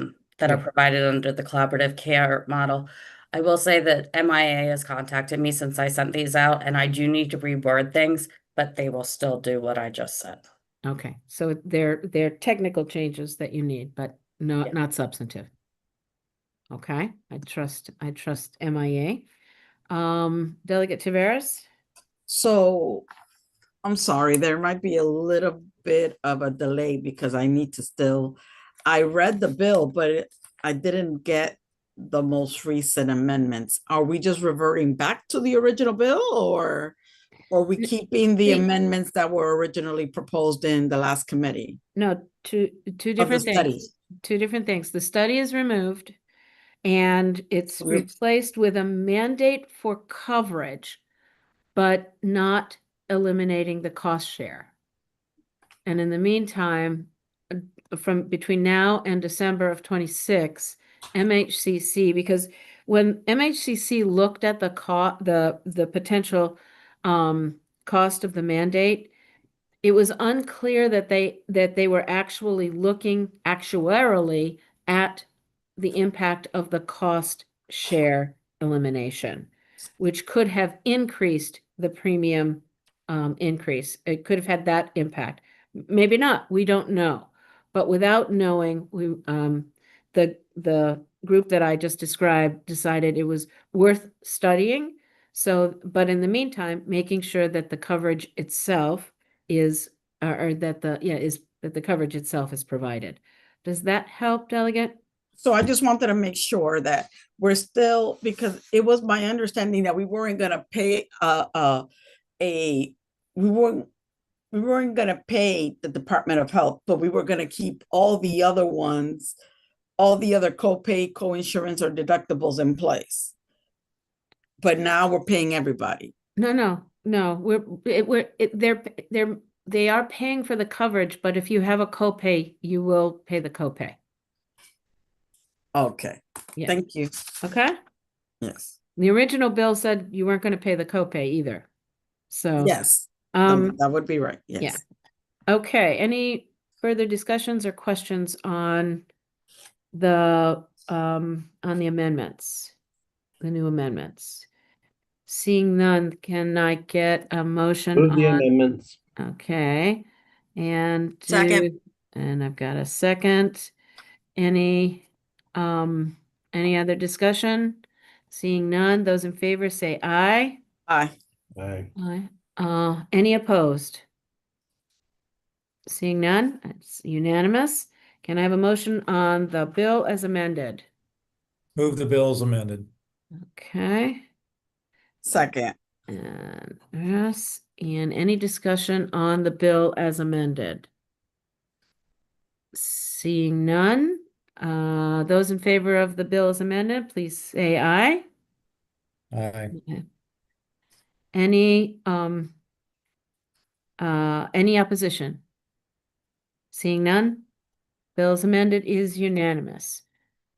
Speaker 3: are
Speaker 2: Yeah.
Speaker 3: provided under the collaborative care model. I will say that MIA has contacted me since I sent these out, and I do need to reword things, but they will still do what I just said.
Speaker 2: Okay, so they're technical changes that you need, but
Speaker 3: Yeah.
Speaker 2: not substantive. Okay, I trust MIA. Delegate Taveras?
Speaker 15: So I'm sorry, there might be a little bit of a delay because I need to still, I read the bill, but I didn't get the most recent amendments. Are we just reverting back to the original bill or are we keeping the amendments that were originally proposed in the last committee
Speaker 2: No, two
Speaker 15: of the
Speaker 2: different
Speaker 15: study?
Speaker 2: things. Two different things. The study is removed and it's
Speaker 15: Re-
Speaker 2: replaced with a mandate for coverage, but not eliminating the cost share. And in the meantime, from between now and December of 26, MHCC, because when MHCC looked at the potential cost of the mandate, it was unclear that they were actually looking actuarially at the impact of the cost share elimination, which could have increased the premium increase. It could have had that impact. Maybe not, we don't know. But without knowing, the group that I just described decided it was worth studying. So, but in the meantime, making sure that the coverage itself is, or that the coverage itself is provided. Does that help, Delegate?
Speaker 15: So I just wanted to make sure that we're still, because it was my understanding that we weren't gonna pay we weren't gonna pay the Department of Health, but we were gonna keep all the other ones, all the other co-pay, co-insurance or deductibles in place. But now we're paying everybody.
Speaker 2: No. They are paying for the coverage, but if you have a copay, you will pay the copay.
Speaker 15: Okay,
Speaker 2: Yeah.
Speaker 15: thank you.
Speaker 2: Okay?
Speaker 15: Yes.
Speaker 2: The original bill said you weren't going to pay the copay either. So,
Speaker 15: Yes, that would be right.
Speaker 2: yeah.
Speaker 15: Yes.
Speaker 2: Okay, any further discussions or questions on the amendments, the new amendments? Seeing none, can I get a motion
Speaker 5: Move the
Speaker 2: on?
Speaker 5: amendments.
Speaker 2: Okay, and
Speaker 8: Second.
Speaker 2: and I've got a second. Any other discussion? Seeing none, those in favor say aye.
Speaker 15: Aye.
Speaker 5: Aye.
Speaker 2: Aye. Any opposed? Seeing none, it's unanimous. Can I have a motion on the bill as amended?
Speaker 11: Move the bills amended.
Speaker 2: Okay,
Speaker 15: Second.
Speaker 2: and yes, and any discussion on the bill as amended? Seeing none, those in favor of the bill as amended, please say aye.
Speaker 11: Aye.
Speaker 2: Okay. Any opposition? Seeing none, bill as amended is unanimous.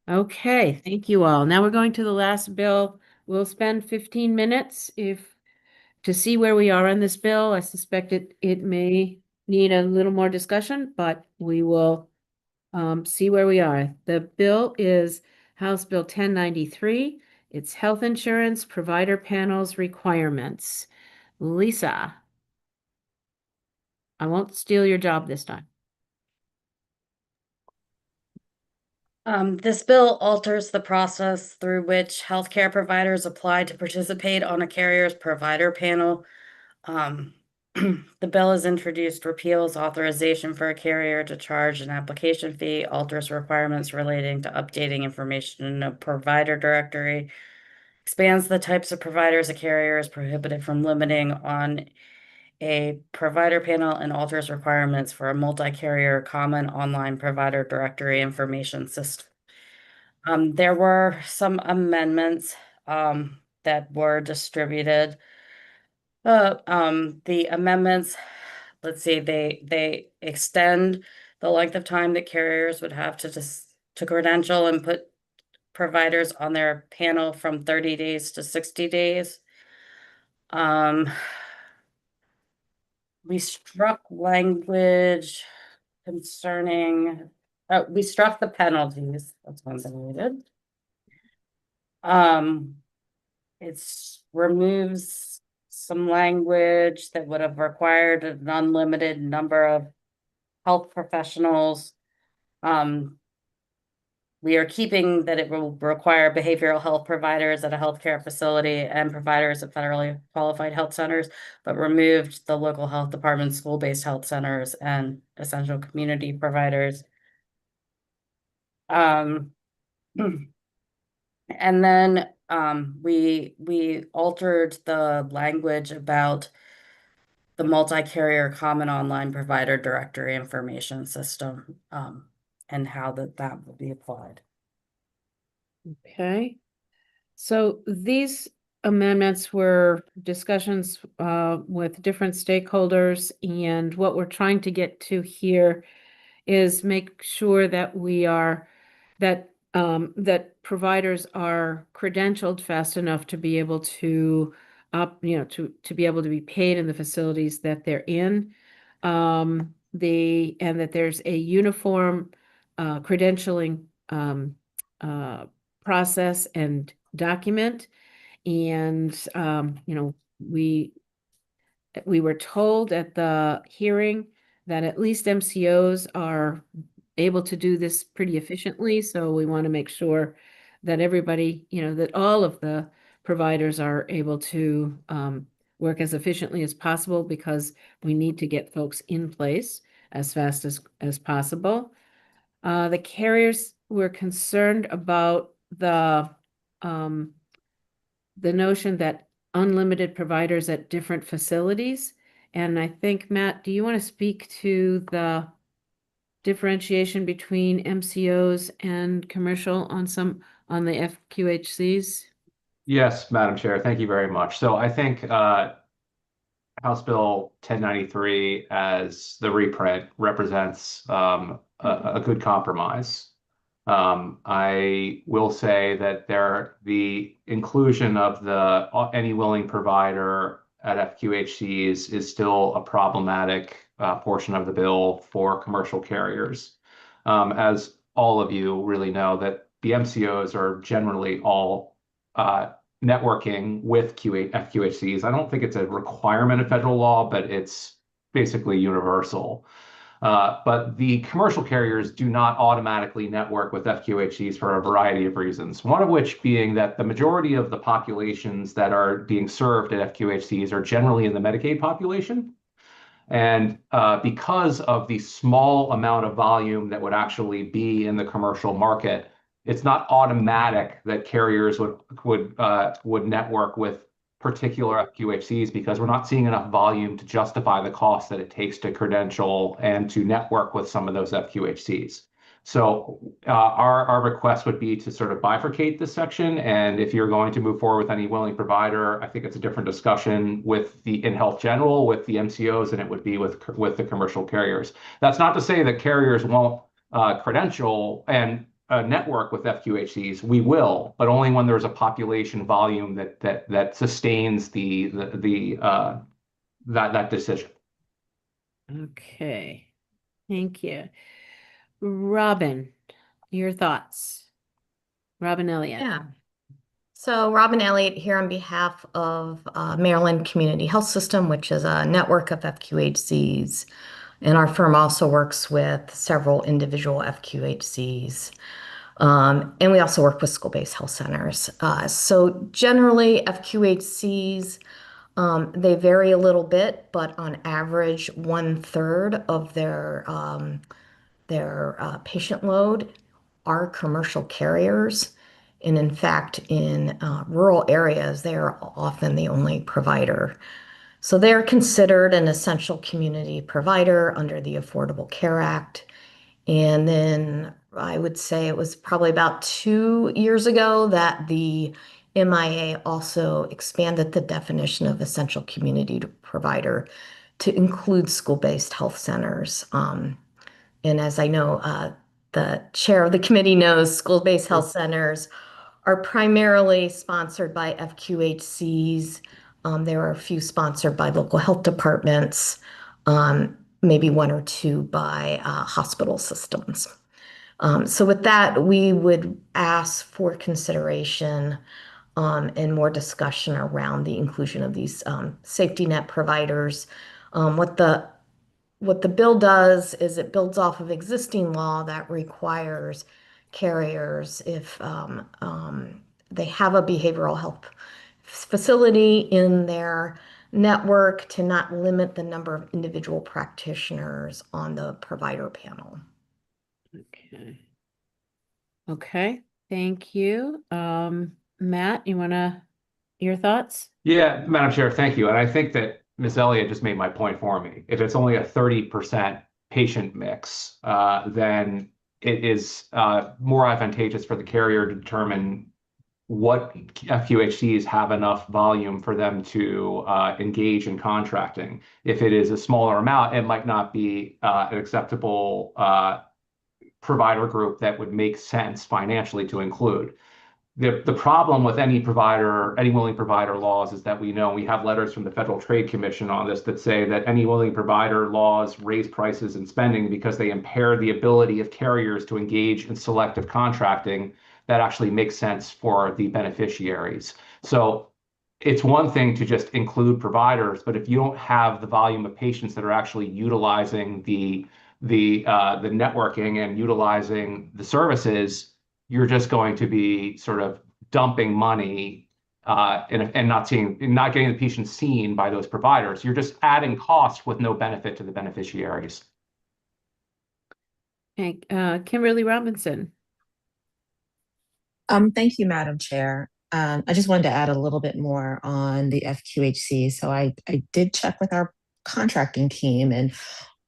Speaker 2: Okay, thank you all. Now we're going to the last bill. We'll spend 15 minutes to see where we are on this bill. I suspect it may need a little more discussion, but we will see where we are. The bill is House Bill 1093. It's health insurance provider panels requirements. Lisa, I won't steal your job this time.
Speaker 3: This bill alters the process through which healthcare providers apply to participate on a carrier's provider panel. The bill is introduced, repeals authorization for a carrier to charge an application fee, alters requirements relating to updating information in a provider directory, expands the types of providers a carrier is prohibited from limiting on a provider panel, and alters requirements for a multi-carrier common online provider directory information system. There were some amendments that were distributed. The amendments, let's see, they extend the length of time that carriers would have to credential and put providers on their panel from 30 days to 60 days. We struck language concerning, we struck the penalties. That's one thing we did. It removes some language that would have required an unlimited number of health professionals. We are keeping that it will require behavioral health providers at a healthcare facility and providers at federally qualified health centers, but removed the local health departments, school-based health centers, and essential community providers. And then we altered the language about the multi-carrier common online provider directory information system, and how that will be applied.
Speaker 2: Okay. So these amendments were discussions with different stakeholders, and what we're trying to get to here is make sure that that providers are credentialed fast enough to be able to to be able to be paid in the facilities that they're in. And that there's a uniform credentialing process and document. And we were told at the hearing that at least MCOs are able to do this pretty efficiently. So we want to make sure that everybody, that all of the providers are able to work as efficiently as possible, because we need to get folks in place as fast as possible. The carriers were concerned about the notion that unlimited providers at different facilities. And I think, Matt, do you want to speak to the differentiation between MCOs and commercial on the FQHCs?
Speaker 6: Yes, Madam Chair, thank you very much. So I think House Bill 1093 as the reprint represents a good compromise. I will say that the inclusion of any willing provider at FQHCs is still a problematic portion of the bill for commercial carriers. As all of you really know, that the MCOs are generally all networking with FQHCs. I don't think it's a requirement of federal law, but it's basically universal. But the commercial carriers do not automatically network with FQHCs for a variety of reasons, one of which being that the majority of the populations that are being served at FQHCs are generally in the Medicaid population. And because of the small amount of volume that would actually be in the commercial market, it's not automatic that carriers would network with particular FQHCs, because we're not seeing enough volume to justify the cost that it takes to credential and to network with some of those FQHCs. So our request would be to sort of bifurcate this section. And if you're going to move forward with any willing provider, I think it's a different discussion in Health General, with the MCOs, than it would be with the commercial carriers. That's not to say that carriers won't credential and network with FQHCs. We will, but only when there's a population volume that sustains that decision.
Speaker 2: Okay, thank you. Robin, your thoughts? Robin Elliott.
Speaker 18: Yeah. So Robin Elliott here on behalf of Maryland Community Health System, which is a network of FQHCs. And our firm also works with several individual FQHCs. And we also work with school-based health centers. So generally, FQHCs They vary a little bit, but on average, 1/3 of their patient load are commercial carriers. And in fact, in rural areas, they are often the only provider. So they're considered an essential community provider under the Affordable Care Act. And then I would say it was probably about 2 years ago that the MIA also expanded the definition of essential community provider to include school-based health centers. And as I know, the chair of the committee knows, school-based health centers are primarily sponsored by FQHCs. There are a few sponsored by local health departments, maybe one or two by hospital systems. So with that, we would ask for consideration and more discussion around the inclusion of these safety net providers. What the bill does is it builds off of existing law that requires carriers, if they have a behavioral health facility in their network, to not limit the number of individual practitioners on the provider panel.
Speaker 2: Okay. Okay, thank you. Matt, your thoughts?
Speaker 6: Yeah, Madam Chair, thank you. And I think that Ms. Elliott just made my point for me. If it's only a 30% patient mix, then it is more advantageous for the carrier to determine what FQHCs have enough volume for them to engage in contracting. If it is a smaller amount, it might not be an acceptable provider group that would make sense financially to include. The problem with any willing provider laws is that we have letters from the Federal Trade Commission on this that say that any willing provider laws raise prices and spending because they impair the ability of carriers to engage in selective contracting that actually makes sense for the beneficiaries. So it's one thing to just include providers, but if you don't have the volume of patients that are actually utilizing the networking and utilizing the services, you're just going to be sort of dumping money and not getting the patient seen by those providers. You're just adding costs with no benefit to the beneficiaries.
Speaker 2: Okay, Kimberly Robinson.
Speaker 19: Thank you, Madam Chair. I just wanted to add a little bit more on the FQHC. So I did check with our contracting team, and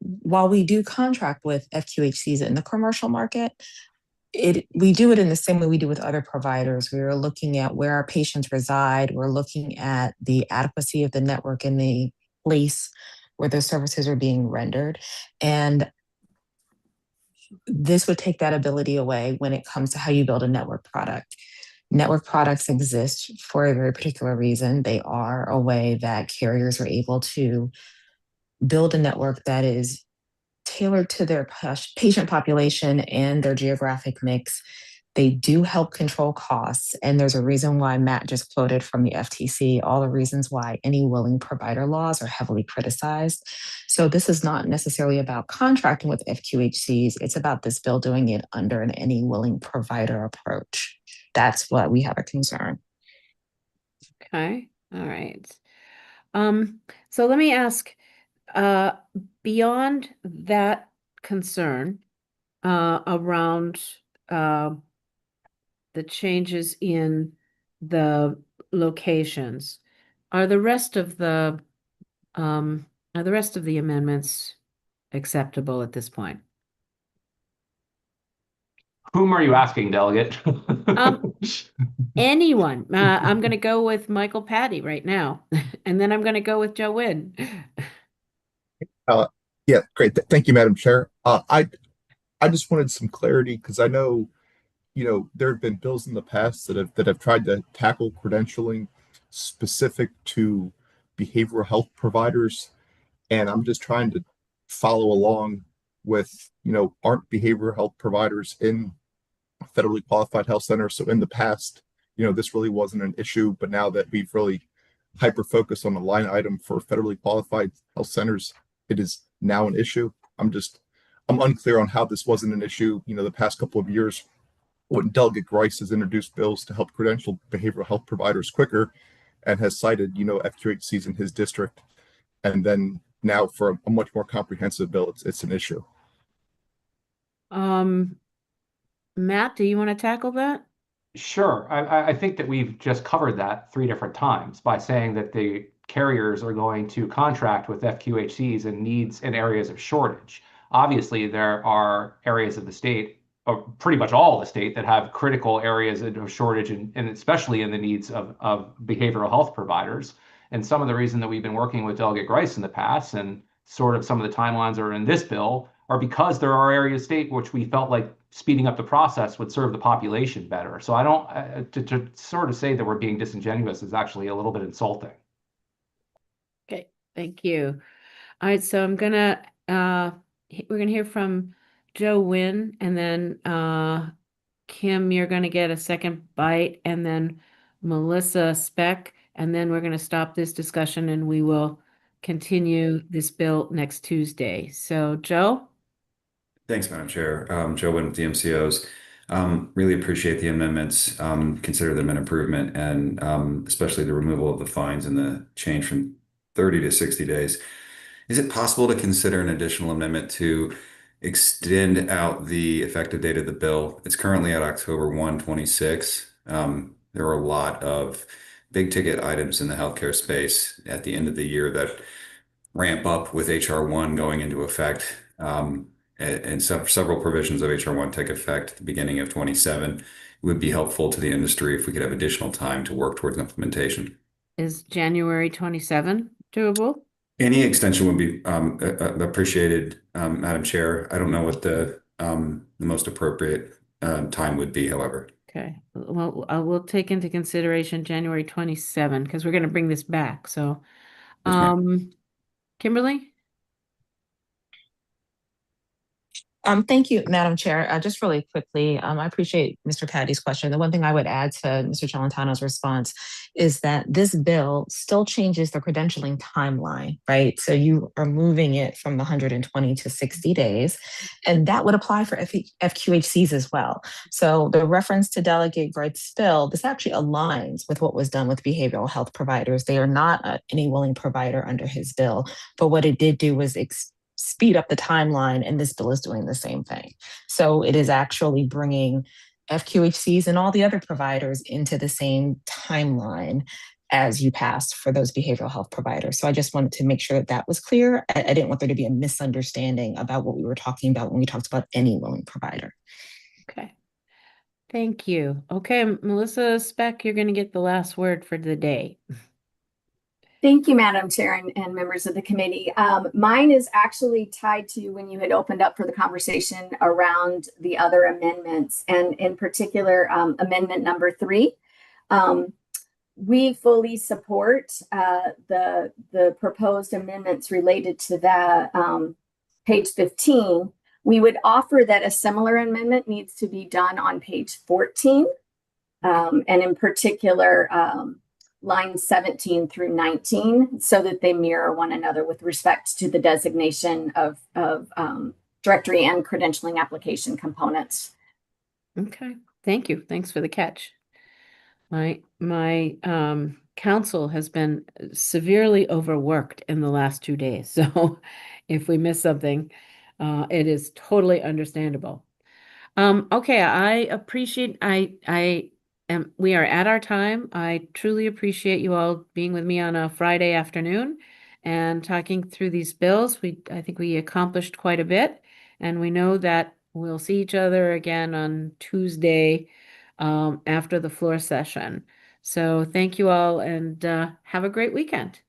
Speaker 19: while we do contract with FQHCs in the commercial market, we do it in the same way we do with other providers. We are looking at where our patients reside. We're looking at the adequacy of the network in the place where those services are being rendered. And this would take that ability away when it comes to how you build a network product. Network products exist for a very particular reason. They are a way that carriers are able to build a network that is tailored to their patient population and their geographic mix. They do help control costs. And there's a reason why Matt just quoted from the FTC, all the reasons why any willing provider laws are heavily criticized. So this is not necessarily about contracting with FQHCs. It's about this bill doing it under an any willing provider approach. That's what we have a concern.
Speaker 2: Okay, all right. So let me ask, beyond that concern around the changes in the locations, are the rest of the amendments acceptable at this point?
Speaker 6: Whom are you asking, Delegate?
Speaker 2: Anyone. I'm going to go with Michael Patty right now, and then I'm going to go with Joe Wynn.
Speaker 20: Yeah, great. Thank you, Madam Chair. I just wanted some clarity because I know, there have been bills in the past that have tried to tackle credentialing specific to behavioral health providers, and I'm just trying to follow along with, aren't behavioral health providers in federally qualified health centers? So in the past, this really wasn't an issue, but now that we've really hyper-focused on the line item for federally qualified health centers, it is now an issue. I'm unclear on how this wasn't an issue, the past couple of years when Delegate Grice has introduced bills to help credential behavioral health providers quicker. and has cited, FQHCs in his district. And then now for a much more comprehensive bill, it's an issue.
Speaker 2: Matt, do you want to tackle that?
Speaker 6: Sure. I think that we've just covered that 3 different times by saying that the carriers are going to contract with FQHCs in needs and areas of shortage. Obviously, there are areas of the state, or pretty much all of the state, that have critical areas of shortage, and especially in the needs of behavioral health providers. And some of the reason that we've been working with Delegate Grice in the past, and sort of some of the timelines are in this bill, are because there are areas of state which we felt like speeding up the process would serve the population better. So I don't, to sort of say that we're being disingenuous is actually a little bit insulting.
Speaker 2: Okay, thank you. All right, so we're gonna hear from Joe Wynn, and then Kim, you're gonna get a second bite, and then Melissa Speck, and then we're gonna stop this discussion and we will continue this bill next Tuesday. So Joe?
Speaker 21: Thanks, Madam Chair. Joe Wynn with the MCOs. Really appreciate the amendments. Consider them an improvement, and especially the removal of the fines and the change from 30 to 60 days. Is it possible to consider an additional amendment to extend out the effective date of the bill? It's currently at October 1, 26. There are a lot of big ticket items in the healthcare space at the end of the year that ramp up with HR 1 going into effect. And several provisions of HR 1 take effect at the beginning of 27. It would be helpful to the industry if we could have additional time to work towards implementation.
Speaker 2: Is January 27 doable?
Speaker 21: Any extension would be appreciated, Madam Chair. I don't know what the most appropriate time would be, however.
Speaker 2: Okay, well, I will take into consideration January 27 because we're going to bring this back. So,
Speaker 21: Yes, ma'am.
Speaker 2: Kimberly?
Speaker 19: Thank you, Madam Chair. Just really quickly, I appreciate Mr. Patty's question. The one thing I would add to Mr. Celentano's response is that this bill still changes the credentialing timeline, right? So you are moving it from the 120 to 60 days, and that would apply for FQHCs as well. So the reference to Delegate Grice's bill, this actually aligns with what was done with behavioral health providers. They are not any willing provider under his bill, but what it did do was speed up the timeline, and this bill is doing the same thing. So it is actually bringing FQHCs and all the other providers into the same timeline as you passed for those behavioral health providers. So I just wanted to make sure that that was clear. I didn't want there to be a misunderstanding about what we were talking about when we talked about any willing provider.
Speaker 2: Okay. Thank you. Okay, Melissa Speck, you're going to get the last word for the day.
Speaker 4: Thank you, Madam Chair and members of the committee. Mine is actually tied to when you had opened up for the conversation around the other amendments, and in particular, amendment number 3. We fully support the proposed amendments related to that, page 15. We would offer that a similar amendment needs to be done on page 14, and in particular, lines 17 through 19, so that they mirror one another with respect to the designation of directory and credentialing application components.
Speaker 2: Okay, thank you. Thanks for the catch. My council has been severely overworked in the last 2 days, so if we miss something, it is totally understandable. Okay, we are at our time. I truly appreciate you all being with me on a Friday afternoon and talking through these bills. I think we accomplished quite a bit, and we know that we'll see each other again on Tuesday after the floor session. So thank you all, and have a great weekend.